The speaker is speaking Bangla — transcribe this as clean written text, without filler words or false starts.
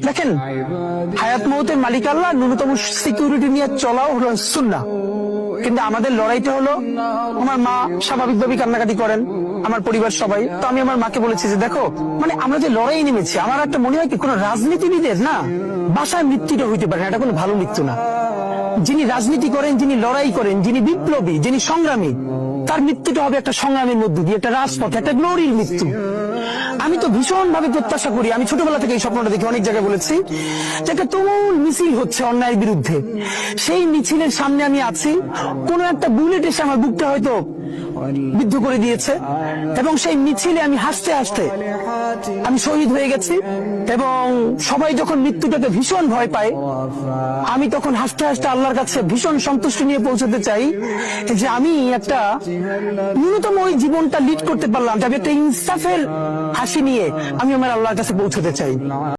দেখেন, হায়াত মৌতের মালিক আল্লাহ, ন্যূনতম সিকিউরিটি নিয়ে চলাও হলো সুন্নাহ। কিন্তু আমাদের লড়াইটা হলো, আমার মা স্বাভাবিকভাবেই কান্নাকাটি করেন, আমার পরিবার সবাই। তো আমি আমার মাকে বলেছি যে দেখো, মানে আমরা যে লড়াই নেমেছি, আমার একটা মনে হয় কি, কোন রাজনীতিবিদের না বাসায় মৃত্যুটা হইতে পারে না, এটা কোনো ভালো মৃত্যু না। যিনি রাজনীতি করেন, যিনি লড়াই করেন, যিনি বিপ্লবী, যিনি সংগ্রামী, তার মৃত্যুটা হবে একটা সংগ্রামের মধ্য দিয়ে, একটা রাজপথে, একটা গ্লোরির মৃত্যু। আমি তো ভীষণ ভাবে প্রত্যাশা করি, আমি ছোটবেলা থেকে এই স্বপ্নটা দেখি, অনেক জায়গায় বলেছি, যে একটা তুমুল মিছিল হচ্ছে অন্যায়ের বিরুদ্ধে, সেই মিছিলের সামনে আমি আছি, কোন একটা বুলেট এসে আমার বুকটা হয়তো বিদ্ধ করে দিয়েছে, এবং সেই মিছিলে আমি হাসতে হাসতে আমি শহীদ হয়ে গেছি। এবং সবাই যখন মৃত্যুটাকে ভীষণ ভয় পায়, আমি তখন হাসতে হাসতে আল্লাহর কাছে ভীষণ সন্তুষ্টি নিয়ে পৌঁছতে চাই যে আমি একটা ন্যূনতম ওই জীবনটা লিড করতে পারলাম, আমি একটা ইনসাফের হাসি নিয়ে আমি আমার আল্লাহর কাছে পৌঁছতে চাই।